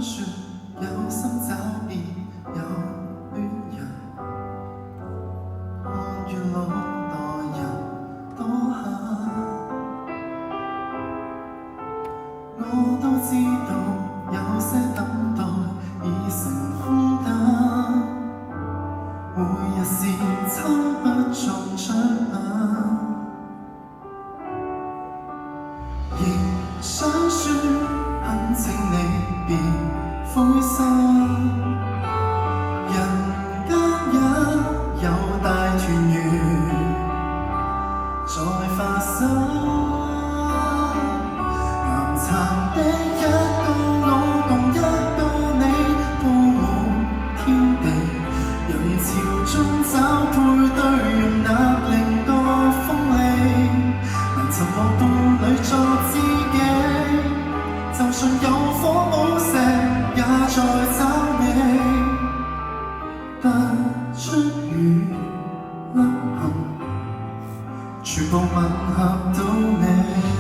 說有心找別有戀人，看月老待人多狠，我都知道有些等待已成負擔，每日是抽不中獎品，亦想說懇請你別灰心，人間也有大團圓在發生。岩殘的一個我共一個你，鋪滿天地，人潮中找配對，容納另個鋒利，能尋獲伴侶作知己，就算有火冇石也在找你，突出與凹陷全部吻合到你。